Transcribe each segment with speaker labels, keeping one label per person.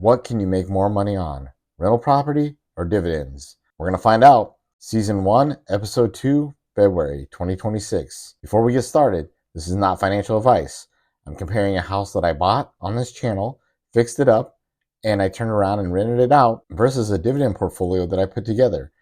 Speaker 1: What can you make more money on, rental property or dividends? We're going to find out. Season 1, Episode 2, February 2026. Before we get started, this is not financial advice. I'm comparing a house that I bought on this channel, fixed it up, and I turned around and rented it out versus a dividend portfolio that I put together.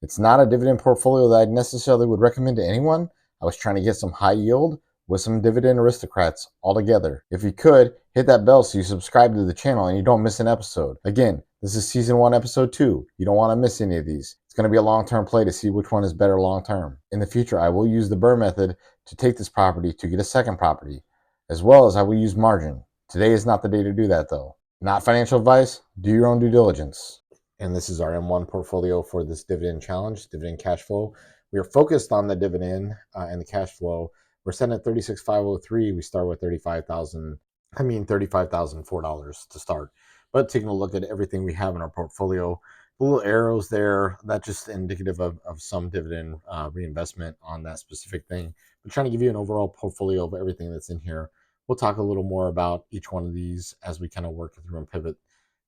Speaker 1: It's not a dividend portfolio that I necessarily would recommend to anyone. I was trying to get some high yield with some dividend aristocrats all together. If you could, hit that bell so you subscribe to the channel and you don't miss an episode. Again, this is season 1, episode 2. You don't want to miss any of these. It's going to be a long-term play to see which one is better long-term. In the future, I will use the Burr method to take this property to get a second property, as well as I will use margin. Today is not the day to do that though. Not financial advice. Do your own due diligence. And this is our M1 portfolio for this dividend challenge, dividend cash flow. We are focused on the dividend and the cash flow. We're setting at 36,503. We start with $35,004 to start. But taking a look at everything we have in our portfolio, the little arrows there, that's just indicative of some dividend reinvestment on that specific thing. But trying to give you an overall portfolio of everything that's in here. We'll talk a little more about each one of these as we kind of work through and pivot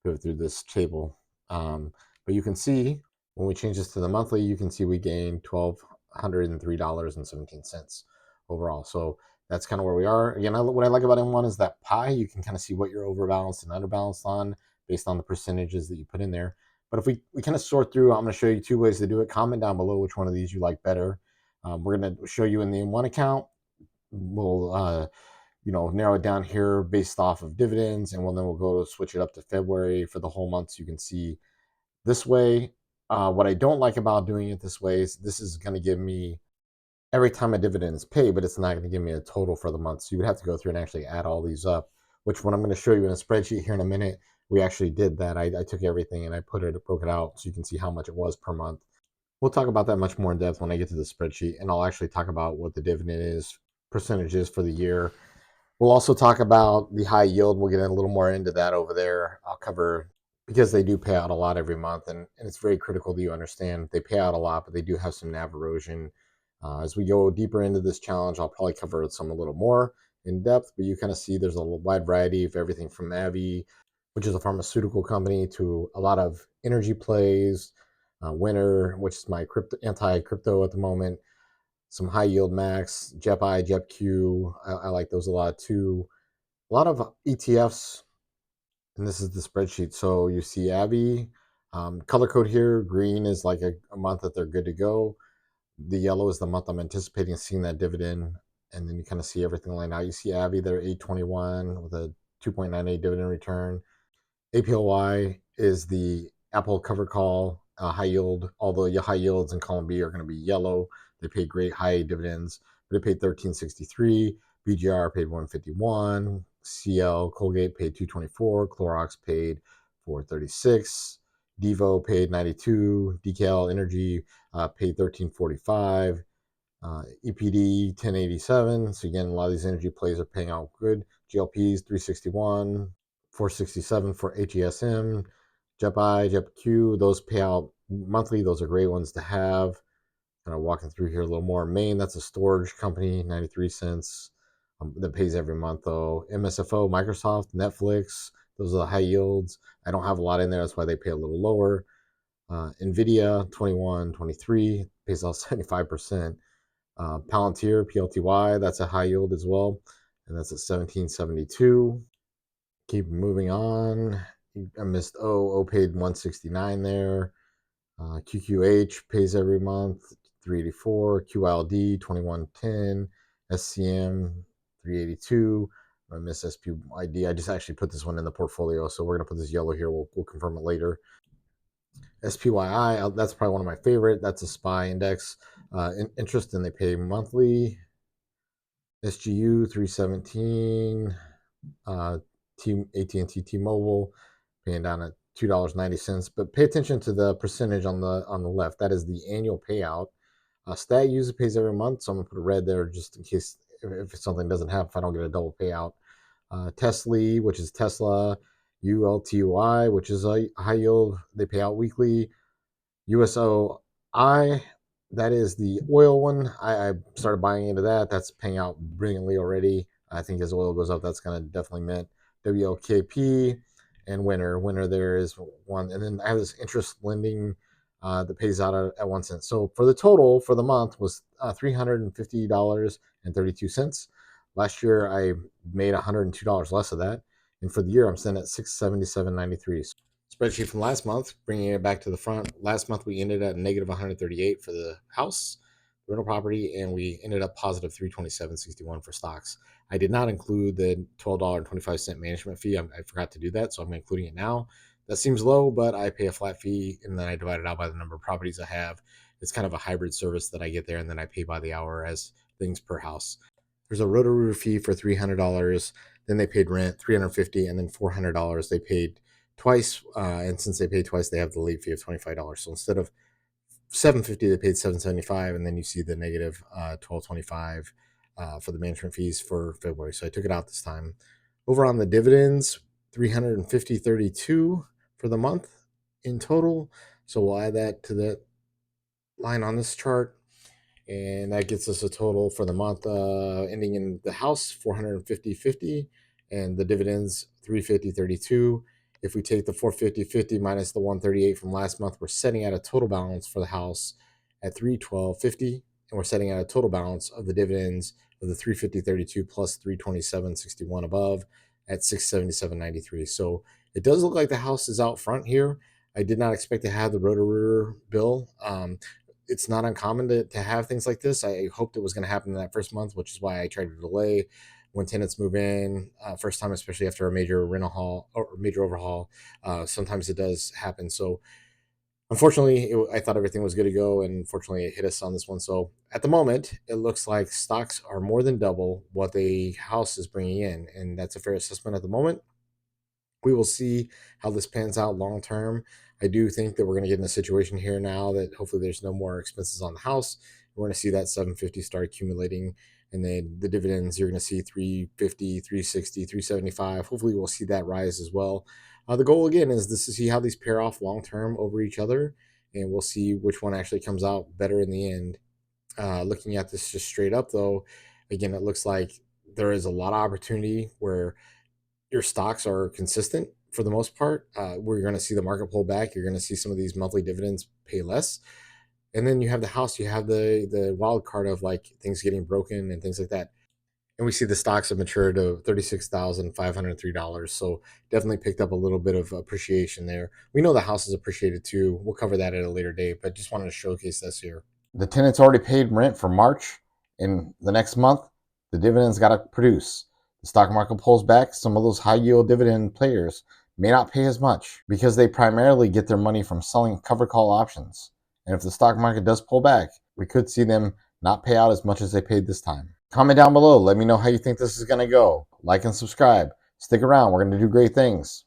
Speaker 1: through this table. But you can see when we change this to the monthly, you can see we gained $1,203.17 overall. So that's kind of where we are. Again, what I like about M1 is that pie. You can kind of see what you're overbalanced and underbalanced on based on the percentages that you put in there. But if we kind of sort through, I'm going to show you 2 ways to do it. Comment down below which one of these you like better. We're going to show you in the M1 account. We'll narrow it down here based off of dividends, and then we'll go to switch it up to February for the whole month, so you can see this way. What I don't like about doing it this way is this is going to give me every time a dividend is paid, but it's not going to give me a total for the month. So you would have to go through and actually add all these up, which when I'm going to show you in a spreadsheet here in a minute, we actually did that. I took everything and I broke it out so you can see how much it was per month. We'll talk about that much more in depth when I get to the spreadsheet, and I'll actually talk about what the dividend is, percentages for the year. We'll also talk about the high yield. We'll get a little more into that over there. I'll cover, because they do pay out a lot every month, and it's very critical that you understand they pay out a lot, but they do have some NAV erosion. As we go deeper into this challenge, I'll probably cover some a little more in depth, but you kind of see there's a wide variety of everything from AbbVie, which is a pharmaceutical company, to a lot of energy plays, Winter, which is my anti-crypto at the moment, some high yield max, JEPI, JEPQ. I like those a lot too. A lot of ETFs, and this is the spreadsheet. So you see AbbVie, color code here. Green is like a month that they're good to go. The yellow is the month I'm anticipating seeing that dividend, and then you kind of see everything lined out. You see AbbVie, they're 821 with a 2.98 dividend return. APLY is the Apple cover call, high yield. Although your high yields in column B are going to be yellow, they pay great high dividends, but it paid 1363. BGR paid 151. CL Colgate paid 224. Clorox paid 436. Devo paid 92. DKL Energy paid 1345. EPD 1087. So again, a lot of these energy plays are paying out good. GLPs 361. 467 for HESM, JEPI, JEPQ. Those pay out monthly. Those are great ones to have. Kind of walking through here a little more. Maine, that's a storage company, 93 cents. That pays every month though. MSFO, Microsoft, Netflix. Those are the high yields. I don't have a lot in there. That's why they pay a little lower. NVIDIA, 21, 23, pays out 75%. Palantir, PLTY, that's a high yield as well. And that's at 1772. Keep moving on. I missed O paid 169 there. QQH pays every month 384. QLD 2110. SCM 382. I missed SPYD. I just actually put this one in the portfolio, so we're gonna put this yellow here. We'll confirm it later. SPYI, that's probably one of my favorite. That's a SPY index. Interest, and they pay monthly. SGU 317. AT&T T-Mobile paying down at $2.90, but pay attention to the percentage on the left. That is the annual payout. Stat user pays every month, so I'm gonna put a red there just in case if something doesn't happen, if I don't get a double payout. Tesla, which is Tesla. ULTY, which is a high yield, they pay out weekly. USOI, that is the oil one. I started buying into that. That's paying out brilliantly already. I think as oil goes up, that's going to definitely mint. WLKP and winter. Winter there is one, and then I have this interest lending that pays out at 1 cent. So for the total for the month was $350.32. Last year I made $102 less of that, and for the year I'm sitting at $677.93. Spreadsheet from last month, bringing it back to the front. Last month we ended at negative 138 for the house rental property, and we ended up positive 327.61 for stocks. I did not include the $12.25 management fee. I forgot to do that, so I'm including it now. That seems low, but I pay a flat fee and then I divide it out by the number of properties I have. It's kind of a hybrid service that I get there, and then I pay by the hour as things per house. There's a Roto-Rooter fee for $300. Then they paid rent, $350, and then $400 they paid twice. And since they paid twice, they have the late fee of $25. So instead of $750, they paid $775, and then you see the negative $12.25 for the management fees for February. So I took it out this time. Over on the dividends, $350.32 for the month in total. So we'll add that to the line on this chart, and that gets us a total for the month ending in the house $450.50, and the dividends $350.32. If we take the $450.50 minus the $138 from last month, we're setting out a total balance for the house at $312.50, and we're setting out a total balance of the dividends of the $350.32 plus $327.61 above at $677.93. So it does look like the house is out front here. I did not expect to have the Roto-Rooter bill. It's not uncommon to have things like this. I hoped it was going to happen in that first month, which is why I tried to delay when tenants move in first time, especially after a major rental haul or major overhaul. Sometimes it does happen. So unfortunately, I thought everything was good to go, and unfortunately it hit us on this one. So at the moment, it looks like stocks are more than double what the house is bringing in, and that's a fair assessment at the moment. We will see how this pans out long term. I do think that we're going to get in a situation here now that hopefully there's no more expenses on the house. We're going to see that 750 start accumulating, and then the dividends you're going to see 350, 360, 375. Hopefully we'll see that rise as well. The goal again is this to see how these pair off long term over each other, and we'll see which one actually comes out better in the end. Looking at this just straight up though, again, it looks like there is a lot of opportunity where your stocks are consistent for the most part. Where you're going to see the market pull back, you're going to see some of these monthly dividends pay less, and then you have the house, you have the wild card of like things getting broken and things like that. And we see the stocks have matured to $36,503. So definitely picked up a little bit of appreciation there. We know the house is appreciated too. We'll cover that at a later date, but just wanted to showcase this here. The tenants already paid rent for March. In the next month, the dividends got to produce. The stock market pulls back. Some of those high yield dividend players may not pay as much because they primarily get their money from selling cover call options. And if the stock market does pull back, we could see them not pay out as much as they paid this time. Comment down below. Let me know how you think this is going to go. Like and subscribe. Stick around. We're going to do great things.